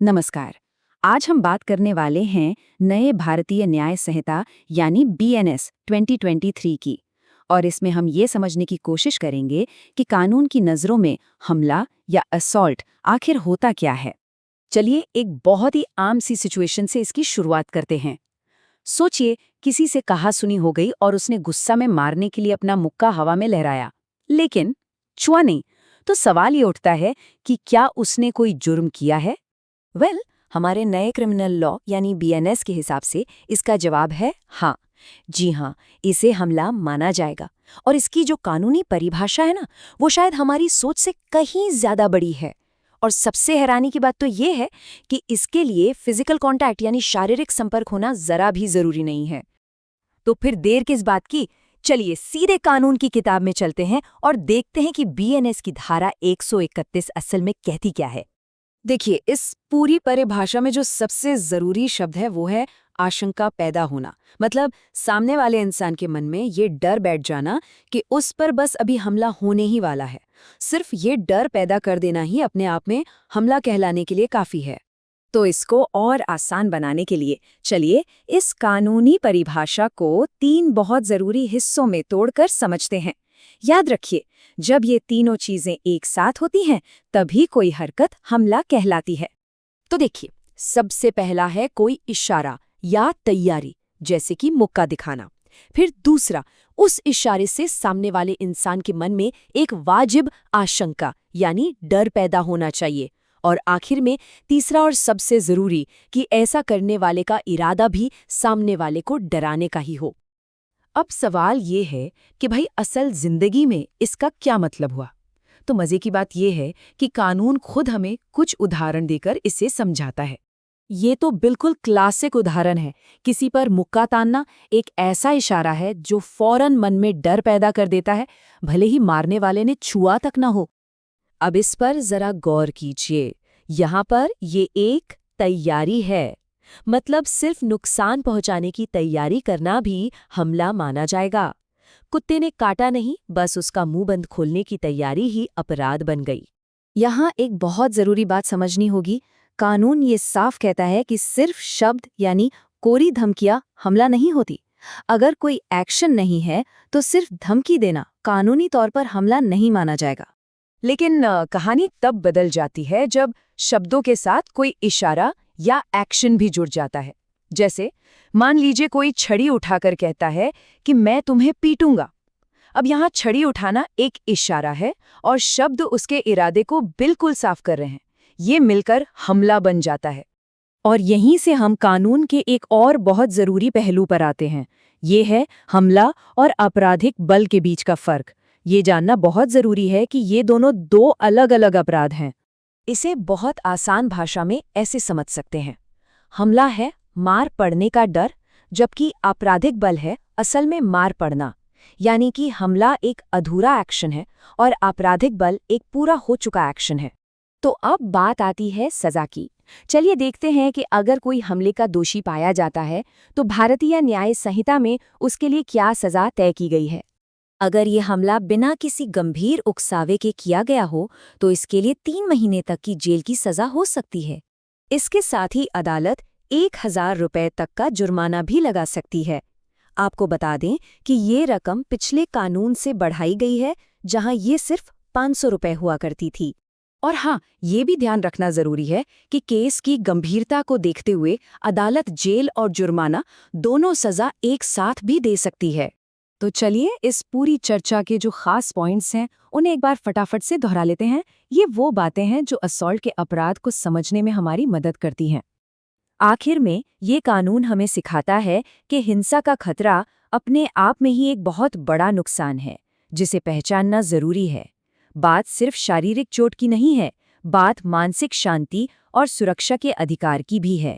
नमस्कार। आज हम बात करने वाले हैं नए भारतीय न्याय संहिता यानी बीएनएस 2023 की। और इसमें हम ये समझने की कोशिश करेंगे कि कानून की नज़रों में हमला या असॉल्ट आखिर होता क्या है। चलिए एक बहुत ही आम सी सिचुएशन से इसकी शुरुआत करते हैं। सोचिए किसी से कहा सुनी हो गई और उसने गुस्सा में मारने के लिए अपना मुक्का हवा में लहराया, लेकिन छुआ नहीं। तो सवाल ये उठता है कि क्या उसने कोई जुर्म किया है? हमारे नए क्रिमिनल लॉ यानी बीएनएस के हिसाब से इसका जवाब है हाँ। जी हाँ, इसे हमला माना जाएगा। और इसकी जो कानूनी परिभाषा है ना, वो शायद हमारी सोच से कहीं ज्यादा बड़ी है। और सबसे हैरानी की बात तो ये है कि इसके लिए फिजिकल कांटेक्ट यानी शारीरिक संपर्क होना जरा भी जरूरी नहीं है। तो फिर देर किस बात की, चलिए सीधे कानून की किताब में चलते हैं और देखते हैं कि बीएनएस की धारा 131 असल में कहती क्या है। देखिए, इस पूरी परिभाषा में जो सबसे जरूरी शब्द है वो है आशंका पैदा होना। मतलब सामने वाले इंसान के मन में ये डर बैठ जाना कि उस पर बस अभी हमला होने ही वाला है। सिर्फ ये डर पैदा कर देना ही अपने आप में हमला कहलाने के लिए काफी है। तो इसको और आसान बनाने के लिए चलिए इस कानूनी परिभाषा को 3 बहुत जरूरी हिस्सों में तोड़कर समझते हैं। याद रखिए, जब ये तीनों चीजें एक साथ होती हैं तभी कोई हरकत हमला कहलाती है। तो देखिए, सबसे पहला है कोई इशारा या तैयारी, जैसे कि मुक्का दिखाना। फिर दूसरा, उस इशारे से सामने वाले इंसान के मन में एक वाजिब आशंका यानी डर पैदा होना चाहिए। और आखिर में तीसरा और सबसे जरूरी कि ऐसा करने वाले का इरादा भी सामने वाले को डराने का ही हो। अब सवाल ये है कि भाई असल जिंदगी में इसका क्या मतलब हुआ? तो मजे की बात ये है कि कानून खुद हमें कुछ उदाहरण देकर इसे समझाता है। ये तो बिल्कुल क्लासिक उदाहरण है। किसी पर मुक्का तानना एक ऐसा इशारा है जो फौरन मन में डर पैदा कर देता है, भले ही मारने वाले ने छुआ तक ना हो। अब इस पर जरा गौर कीजिए। यहाँ पर ये एक तैयारी है। मतलब सिर्फ नुकसान पहुंचाने की तैयारी करना भी हमला माना जाएगा। कुत्ते ने काटा नहीं, बस उसका मुंह बंद खोलने की तैयारी ही अपराध बन गई। यहाँ एक बहुत जरूरी बात समझनी होगी। कानून ये साफ कहता है कि सिर्फ शब्द यानी कोरी धमकियां हमला नहीं होती। अगर कोई एक्शन नहीं है तो सिर्फ धमकी देना कानूनी तौर पर हमला नहीं माना जाएगा। लेकिन कहानी तब बदल जाती है जब शब्दों के साथ कोई इशारा या एक्शन भी जुड़ जाता है। जैसे मान लीजिए कोई छड़ी उठाकर कहता है कि मैं तुम्हें पीटूंगा। अब यहाँ छड़ी उठाना एक इशारा है और शब्द उसके इरादे को बिल्कुल साफ कर रहे हैं। ये मिलकर हमला बन जाता है। और यहीं से हम कानून के एक और बहुत जरूरी पहलू पर आते हैं। ये है हमला और आपराधिक बल के बीच का फर्क। ये जानना बहुत जरूरी है कि ये दोनों दो अलग अलग अपराध हैं। इसे बहुत आसान भाषा में ऐसे समझ सकते हैं। हमला है मार पड़ने का डर, जबकि आपराधिक बल है असल में मार पड़ना। यानी कि हमला एक अधूरा एक्शन है और आपराधिक बल एक पूरा हो चुका एक्शन है। तो अब बात आती है सजा की। चलिए देखते हैं कि अगर कोई हमले का दोषी पाया जाता है तो भारतीय न्याय संहिता में उसके लिए क्या सजा तय की गई है। अगर ये हमला बिना किसी गंभीर उकसावे के किया गया हो तो इसके लिए 3 महीने तक की जेल की सजा हो सकती है। इसके साथ ही अदालत 1000 रुपए तक का जुर्माना भी लगा सकती है। आपको बता दें कि ये रकम पिछले कानून से बढ़ाई गई है, जहां ये सिर्फ 500 रुपए हुआ करती थी। और हाँ, ये भी ध्यान रखना जरूरी है कि केस की गंभीरता को देखते हुए अदालत जेल और जुर्माना दोनों सजा एक साथ भी दे सकती है। तो चलिए इस पूरी चर्चा के जो खास पॉइंट्स हैं उन्हें एक बार फटाफट से दोहरा लेते हैं। ये वो बातें हैं जो असॉल्ट के अपराध को समझने में हमारी मदद करती हैं। आखिर में ये कानून हमें सिखाता है कि हिंसा का खतरा अपने आप में ही एक बहुत बड़ा नुकसान है, जिसे पहचानना जरूरी है। बात सिर्फ शारीरिक चोट की नहीं है, बात मानसिक शांति और सुरक्षा के अधिकार की भी है।